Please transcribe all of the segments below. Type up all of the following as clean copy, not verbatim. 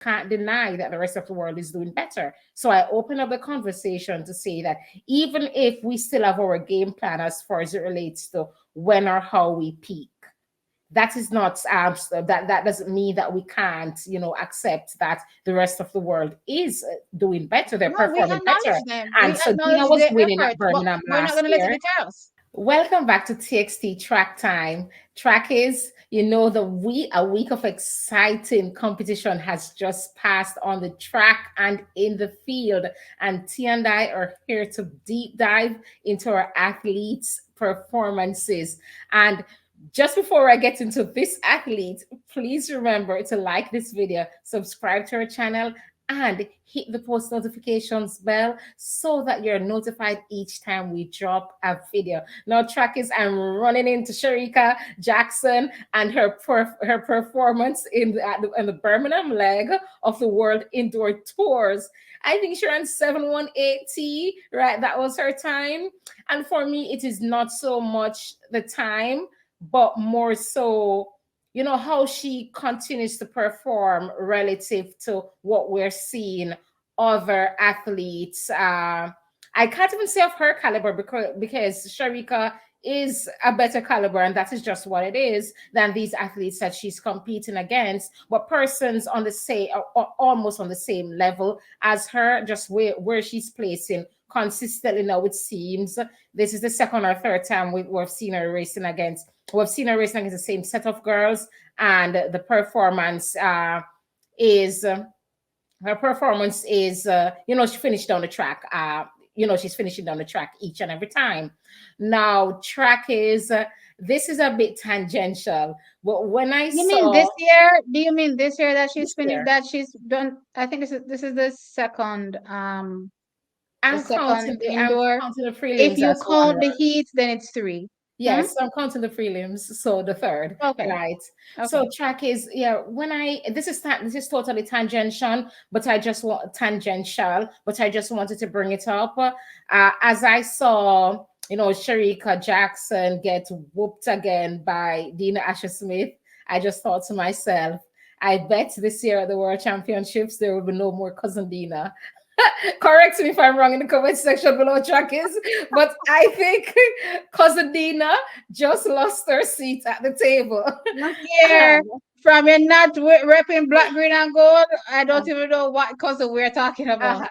can't deny that the rest of the world is doing better. So I open up the conversation to say that even if we still have our game plan as far as it relates to when or how we peak, that is not that doesn't mean that we can't, accept that the rest of the world is doing better. They're No, we performing better. acknowledge them. And We so Dina acknowledge was their winning at effort, but Birmingham we're not last going to let it year. deter us. Welcome back to TXT Track Time. Track is, a week of exciting competition has just passed on the track and in the field. And T and I are here to deep dive into our athletes' performances. And just before I get into this athlete, please remember to like this video, subscribe to our channel, and hit the post notifications bell so that you're notified each time we drop a video. Now, trackers, I'm running into Shericka Jackson and her performance in the Birmingham leg of the World Indoor Tours. I think she ran 7:18, right? That was her time. And for me, it is not so much the time, but more so, how she continues to perform relative to what we're seeing other athletes. I can't even say of her caliber because Shericka is a better caliber, and that is just what it is, than these athletes that she's competing against. But persons on the same, or almost on the same level as her, just where she's placing consistently now, it seems. This is the second or third time we've seen her racing against. We've seen her racing against the same set of girls, and the performance is her performance is she finished down the track. She's finishing down the track each and every time. Now, track is this is a bit tangential, but when I You mean saw this year? Do you mean this year that she's this finished, year, that she's done? I think this is the I'm second counting indoor. the If prelims you as one, count the right? heat, then it's three. Hmm? Yes, I'm counting the prelims, so the third, Okay. right? Okay. So track is, when I this is totally tangential, but I just wanted to bring it up. As I saw, Shericka Jackson get whooped again by Dina Asher Smith, I just thought to myself, I bet this year at the World Championships there will be no more cousin Dina. Correct me if I'm wrong in the comment section below, Trackers. But I think cousin Dina just lost her seat at the table. Not here. From you're not repping black, green, and gold. I don't even know what cousin we're talking about.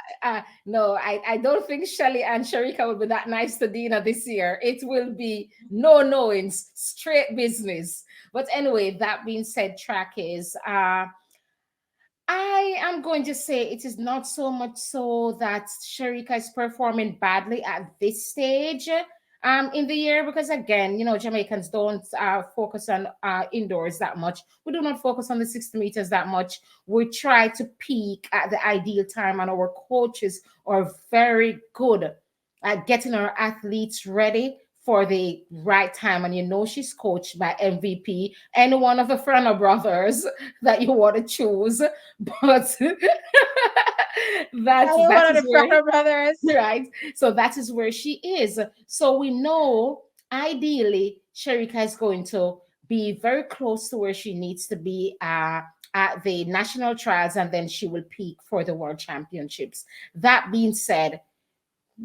No, I don't think Shelly and Shericka will be that nice to Dina this year. It will be no knowings, straight business. But anyway, that being said, Trackers, I am going to say it is not so much so that Shericka is performing badly at this stage in the year, because again, Jamaicans don't focus on indoors that much. We do not focus on the 60 meters that much. We try to peak at the ideal time, and our coaches are very good at getting our athletes ready for the right time. And she's coached by MVP, any one of the Frano brothers that you want to choose. But that One of is the where, Fryer brothers. right? So that is where she is. So we know ideally Shericka is going to be very close to where she needs to be at the national trials, and then she will peak for the world championships. That being said,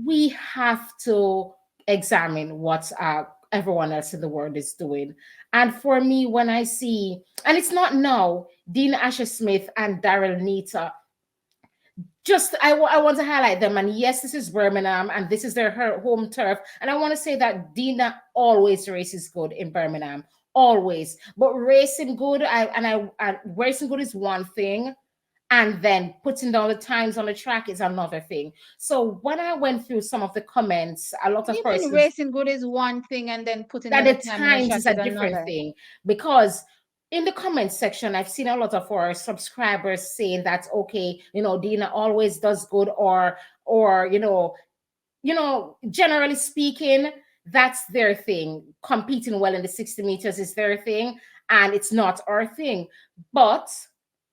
we have to examine what everyone else in the world is doing. And for me, when I see, and it's not now, Dean Asher Smith and Daryl Nita, just I want to highlight them. And yes, this is Birmingham, and this is her home turf. And I want to say that Dina always races good in Birmingham, always. But racing good, racing good is one thing, and then putting down the times on the track is another thing. So when I went through some of the comments, a lot What do of you mean persons, racing good is one thing and then putting that down the the time on the times track is a is different another? thing, because in the comment section I've seen a lot of our subscribers saying that, okay, Dina always does good, or generally speaking, that's their thing. Competing well in the 60 meters is their thing, and it's not our thing. But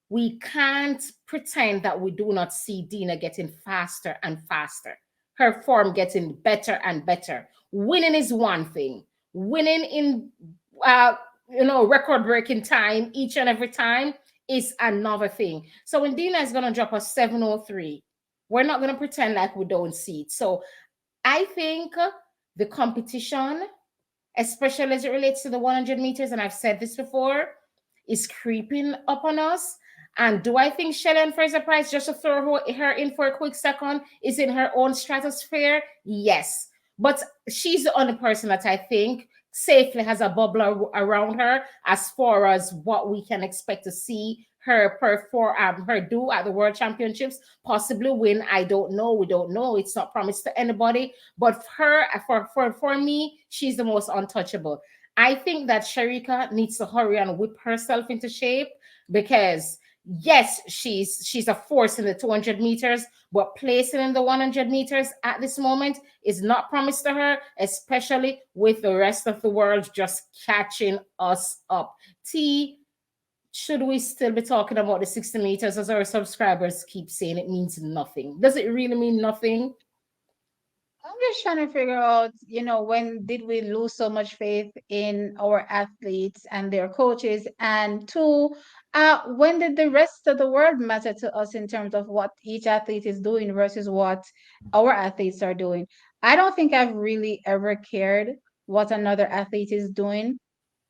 we can't pretend that we do not see Dina getting faster and faster, her form getting better and better. Winning is one thing. Winning in record breaking time each and every time is another thing. So when Dina is going to drop a 703, we're not going to pretend like we don't see it. So I think the competition, especially as it relates to the 100 meters, and I've said this before, is creeping up on us. And do I think Shelly Ann Fraser Pryce, just to throw her in for a quick second, is in her own stratosphere? Yes. But she's the only person that I think safely has a bubble around her as far as what we can expect to see her perform, her do at the World Championships, possibly win. I don't know. We don't know. It's not promised to anybody. But for me, she's the most untouchable. I think that Shericka needs to hurry and whip herself into shape because yes, she's a force in the 200 meters, but placing in the 100 meters at this moment is not promised to her, especially with the rest of the world just catching us up. T, should we still be talking about the 60 meters as our subscribers keep saying it means nothing? Does it really mean nothing? I'm just trying to figure out, when did we lose so much faith in our athletes and their coaches? And two, when did the rest of the world matter to us in terms of what each athlete is doing versus what our athletes are doing? I don't think I've really ever cared what another athlete is doing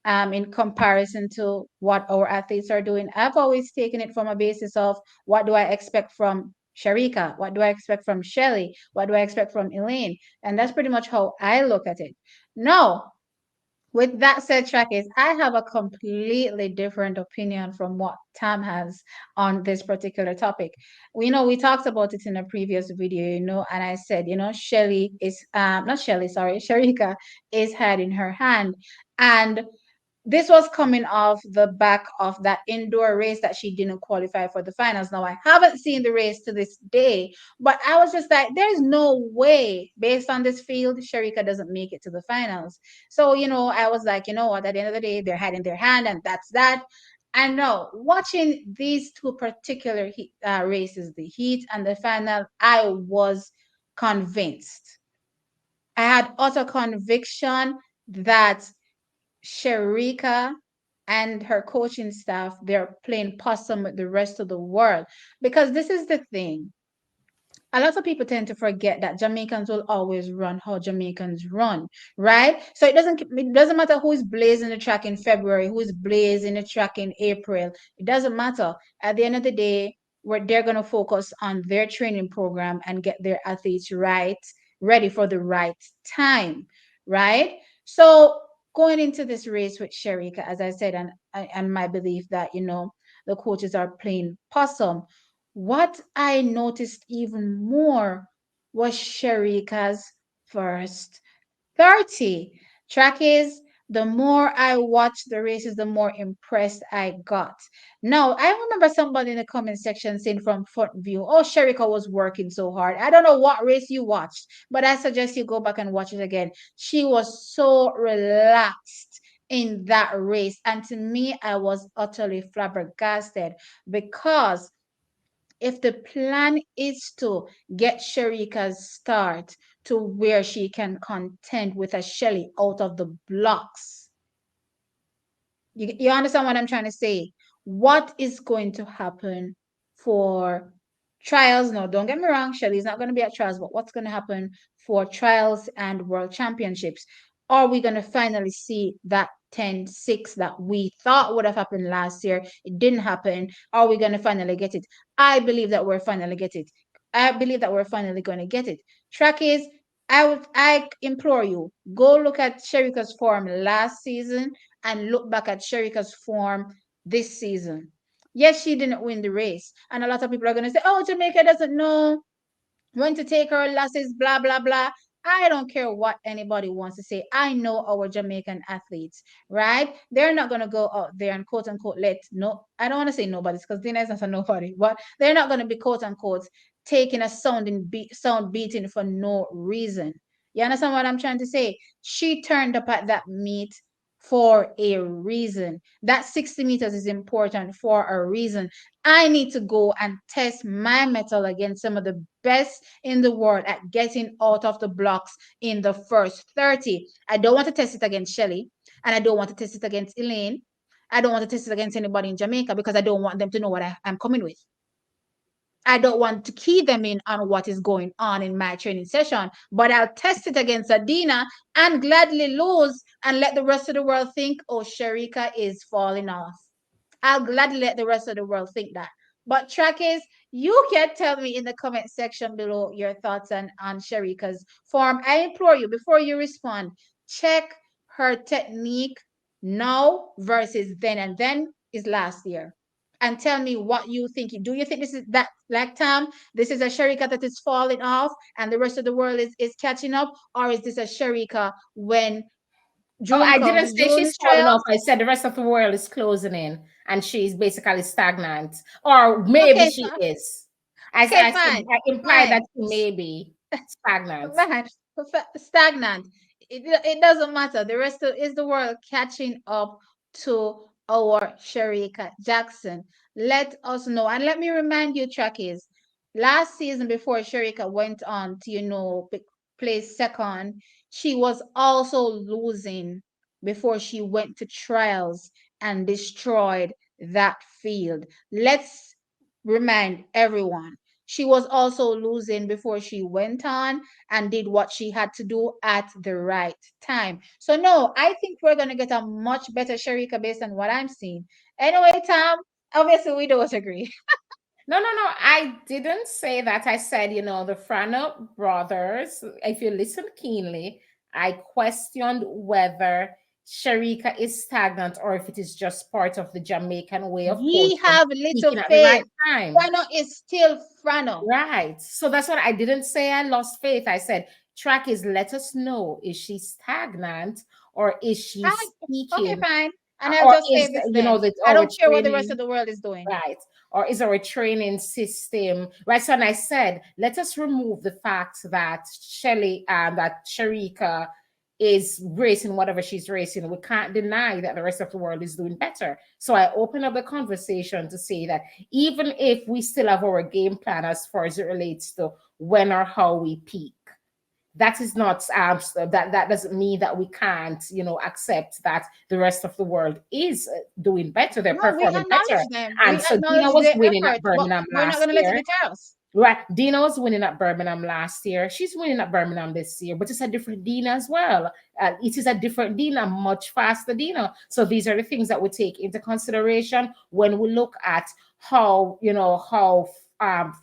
in comparison to what our athletes are doing. I've always taken it from a basis of what do I expect from Shericka? What do I expect from Shelly? What do I expect from Elaine? And that's pretty much how I look at it. Now, with that said, Trackers, I have a completely different opinion from what Tam has on this particular topic. We talked about it in a previous video, and I said, Shelly is not Shelly, sorry, Shericka is head in her hand. And this was coming off the back of that indoor race that she didn't qualify for the finals. Now, I haven't seen the race to this day, but I was just like, there's no way, based on this field, Shericka doesn't make it to the finals. So, I was like, you know what, at the end of the day, they're had in their hand, and that's that. I know, watching these two particular races, the heat and the final, I was convinced. I had utter conviction that Shericka and her coaching staff, they're playing possum with the rest of the world. Because this is the thing. A lot of people tend to forget that Jamaicans will always run how Jamaicans run, right? So it doesn't matter who is blazing the track in February, who is blazing the track in April. It doesn't matter. At the end of the day, they're gonna focus on their training program and get their athletes ready for the right time, right? So going into this race with Shericka, as I said, and my belief that the coaches are playing possum. What I noticed even more was Shericka's first 30. Track is the more I watched the races, the more impressed I got. Now, I remember somebody in the comment section saying from front view, oh, Shericka was working so hard. I don't know what race you watched, but I suggest you go back and watch it again. She was so relaxed in that race. And to me, I was utterly flabbergasted because if the plan is to get Shericka's start to where she can contend with a Shelly out of the blocks, you understand what I'm trying to say? What is going to happen for trials? No, don't get me wrong, Shelly's not going to be at trials, but what's going to happen for trials and world championships? Are we going to finally see that 10-6 that we thought would have happened last year? It didn't happen. Are we going to finally get it? I believe that we're finally get it. I believe that we're finally going to get it. Track is, I implore you, go look at Shericka's form last season and look back at Shericka's form this season. Yes, she didn't win the race. And a lot of people are going to say, oh, Jamaica doesn't know when to take her losses, blah, blah, blah. I don't care what anybody wants to say. I know our Jamaican athletes, right? They're not going to go out there and quote unquote I don't want to say nobody's because Dina is not a nobody, but they're not going to be quote unquote taking a sound beating for no reason. You understand what I'm trying to say? She turned up at that meet for a reason. That 60 meters is important for a reason. I need to go and test my metal against some of the best in the world at getting out of the blocks in the first 30. I don't want to test it against Shelly, and I don't want to test it against Elaine. I don't want to test it against anybody in Jamaica because I don't want them to know what I'm coming with. I don't want to key them in on what is going on in my training session, but I'll test it against Adina and gladly lose and let the rest of the world think, oh, Shericka is falling off. I'll gladly let the rest of the world think that. But track is, you can tell me in the comment section below your thoughts on Shericka's form. I implore you, before you respond, check her technique now versus then, and then is last year. And tell me what you think. Do you think this is that, like Tam, this is a Shericka that is falling off and the rest of the world is catching up? Or is this a Shericka when Oh, June I didn't comes, say June she's is falling off. trials? I said the rest of the world is closing in and she's basically stagnant. Or maybe Okay, she fine. is. I Okay, said, fine. I implied that Fine. she may be stagnant. Man, stagnant. It doesn't matter. The rest of is the world catching up to our Shericka Jackson. Let us know. And let me remind you, Trackies, last season before Shericka went on to, place second, she was also losing before she went to trials and destroyed that field. Let's remind everyone she was also losing before she went on and did what she had to do at the right time. So no, I think we're gonna get a much better Shericka based on what I'm seeing. Anyway, Tom, obviously we don't agree. No, no, no. I didn't say that. I said, the Frano brothers, if you listen keenly, I questioned whether Shericka is stagnant or if it is just part of the Jamaican way of Ye coaching, have little speaking at the right faith. time. Frano is still Frano. Right. So that's what I didn't say. I lost faith. I said, track is let us know. Is she stagnant or is she Okay, speaking? fine. And I'll Or just say is, this then. that I our don't care what the rest of training, the world is doing. right? Or is our training system, right? So, and I said, let us remove the fact that that Shericka is racing whatever she's racing. We can't deny that the rest of the world is doing better. So I open up the conversation to say that even if we still have our game plan as far as it relates to when or how we peak, that is not that doesn't mean that we can't accept that the rest of the world is doing better, they're No, we performing better. acknowledge them. And We so Dina acknowledge was their winning at effort, but Birmingham we're not last gonna let it year. deter us. Right, Dina was winning at Birmingham last year. She's winning at Birmingham this year, but it's a different Dina as well. It is a different Dina, much faster Dina. So these are the things that we take into consideration when we look at how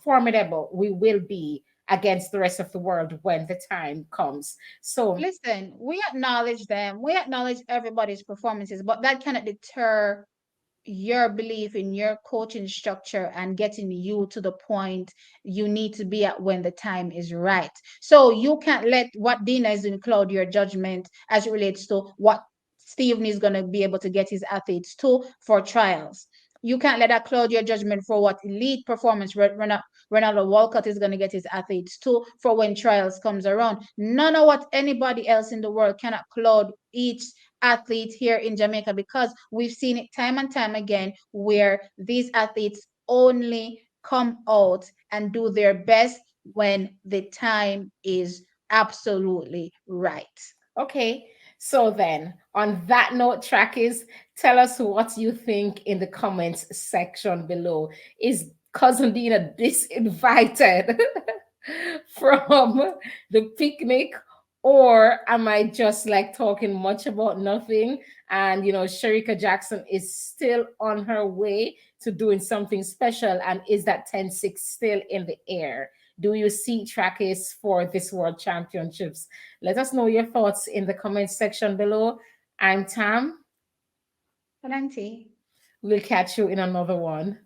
formidable we will be against the rest of the world when the time comes. So Listen, we acknowledge them. We acknowledge everybody's performances, but that cannot deter your belief in your coaching structure and getting you to the point you need to be at when the time is right. So you can't let what Dina is doing cloud your judgment as it relates to what Stephen is going to be able to get his athletes to for trials. You can't let that cloud your judgment for what elite performance Ronaldo Walcott is going to get his athletes to for when trials comes around. None of what anybody else in the world cannot cloud each athlete here in Jamaica, because we've seen it time and time again where these athletes only come out and do their best when the time is absolutely right. okay. So then, on that note, trackies, tell us what you think in the comments section below. Is Cousin Dina disinvited from the picnic, or am I just like talking much about nothing? And Shericka Jackson is still on her way to doing something special, and is that 10-6 still in the air? Do you see trackies for this World Championships? Let us know your thoughts in the comment section below. I'm Tam. Plenty. We'll catch you in another one.